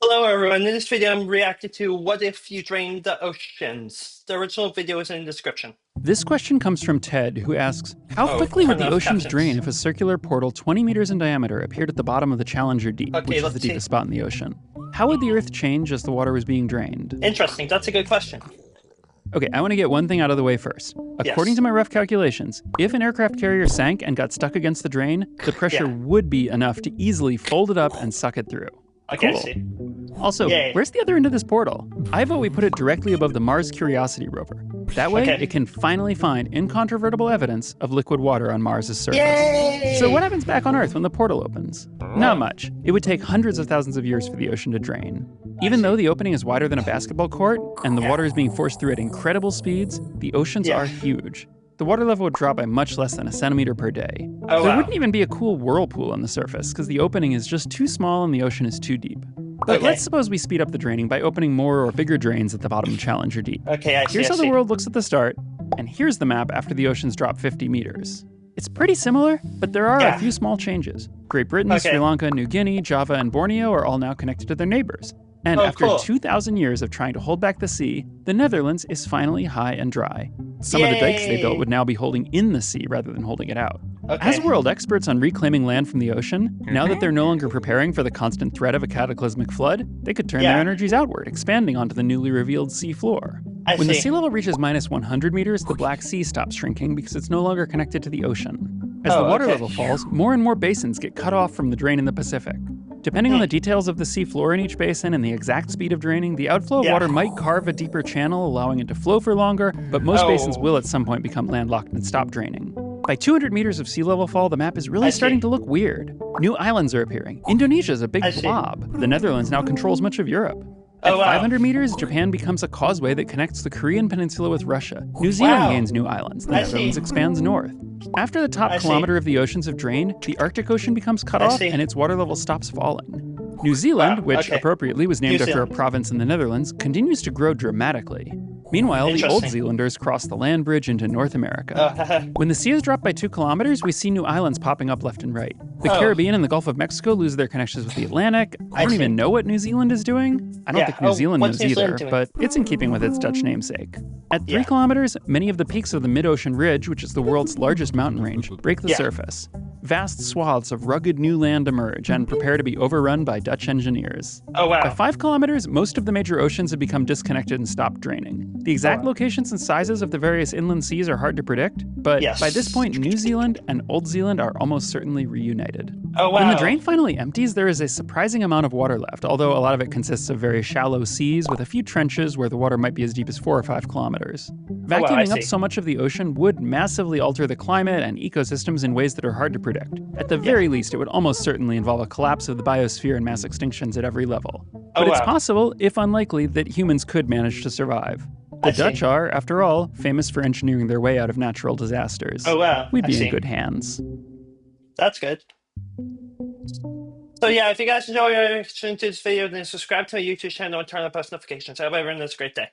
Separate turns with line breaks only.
Hello everyone, in this video I'm reacting to what if you drained the oceans. The original video is in the description.
This question comes from Ted, who asks, how
Oh,
quickly would
turn
the
off
oceans drain
captions.
if a circular portal 20 meters in diameter appeared at the bottom of the Challenger Deep,
Okay,
which is the
let's see.
deepest spot in the ocean? How would the Earth change as the water was being drained?
Interesting, that's a good question.
Okay, I want to get one thing out of the way first. According
Yes.
to my rough calculations, if an aircraft carrier sank and got stuck against the drain, the pressure
Yeah.
would be enough to easily fold it up and suck it through.
Okay, I
Cool.
see.
Also,
Yay.
where's the other end of this portal? I vote we put it directly above the Mars Curiosity rover. That way,
Okay.
it can finally find incontrovertible evidence of liquid water on Mars' surface.
Yay!
So what happens back on Earth when the portal opens? Not much. It would take hundreds of thousands of years for the ocean to drain. Even though the opening is wider than a basketball court, and the water is being forced through at incredible speeds, the oceans
Yeah.
are huge. The water level would drop by much less than a centimeter per day.
Oh,
There
wow.
wouldn't even be a cool whirlpool on the surface, because the opening is just too small and the ocean is too deep. But
Okay.
let's suppose we speed up the draining by opening more or bigger drains at the bottom of Challenger Deep.
Okay, I see,
Here's
I
how the
see.
world looks at the start, and here's the map after the oceans drop 50 meters. It's pretty similar, but there are
Yeah.
a few small changes. Great Britain,
Okay.
Sri Lanka, New Guinea, Java, and Borneo are all now connected to their neighbors. And
Oh,
after
cool.
2,000 years of trying to hold back the sea, the Netherlands is finally high and dry. Some of the dikes they
Yay!
built would now be holding in the sea rather than holding it out.
Okay.
As world experts on reclaiming land from the ocean, now that they're no longer preparing for the constant threat of a cataclysmic flood, they could turn
Yeah.
their energies outward, expanding onto the newly revealed sea floor.
I
When the
see.
sea level reaches minus 100 meters, the Black Sea stops shrinking because it's no longer connected to the ocean. As the
Oh,
water
okay.
level falls, more and more basins get cut off from the drain in the Pacific. Depending on the details of the sea floor in each basin and the exact speed of draining, the outflow of
Yeah.
water might carve a deeper channel, allowing it to flow for longer, but most basins
Oh.
will at some point become landlocked and stop draining. By 200 meters of sea level fall, the map is really
I
starting
see.
to look weird. New islands are appearing. Indonesia's a big
I see.
blob. The Netherlands now controls much of Europe. At
Oh, wow.
500 meters, Japan becomes a causeway that connects the Korean peninsula with Russia. New Zealand
Wow.
gains new islands. The
I
Netherlands
see.
expands north. After the top
I see.
kilometer of the oceans have drained, the Arctic Ocean becomes cut
I
off
see.
and its water level stops falling. New Zealand,
Wow,
which
okay.
appropriately was named
New
after a
Zealand.
province in the Netherlands, continues to grow dramatically. Meanwhile, the Old
Interesting.
Zealanders cross the land bridge into North America.
Oh,
When the sea is dropped by 2 kilometers, we see new islands popping up left and right. The
Oh.
Caribbean and the Gulf of Mexico lose their connections with the Atlantic. I don't
see.
even know what New Zealand is doing. I don't
Yeah.
think New
Oh,
Zealand
what's
knows
New Zealand
either,
doing?
but it's in keeping with its Dutch namesake. At 3
Yeah.
kilometers, many of the peaks of the mid-ocean ridge, which is the world's largest mountain range, break the
Yeah.
surface. Vast swaths of rugged new land emerge and prepare to be overrun by Dutch engineers.
Oh,
By
wow.
5 kilometers, most of the major oceans have become disconnected and stopped draining. The exact locations and sizes of the various inland seas are hard to predict, but
Yes.
by this point, New Zealand and Old Zealand are almost certainly reunited.
Oh, wow.
When the drain finally empties, there is a surprising amount of water left, although a lot of it consists of very shallow seas with a few trenches where the water might be as deep as 4 or 5 kilometers.
I
Vacuuming up
see.
so much of the ocean would massively alter the climate and ecosystems in ways that are hard to predict. At the very least, it would almost certainly involve a collapse of the biosphere and mass extinctions at every level. But it's
wow.
possible, if unlikely, that humans could manage to survive. The
I see.
Dutch are, after all, famous for engineering their way out of natural disasters.
Oh, wow.
We'd
I
be
see.
in good hands.
That's good. So yeah, if you guys enjoy your reaction to this video, then subscribe to my YouTube channel and turn on post notifications. I hope everyone has a great day.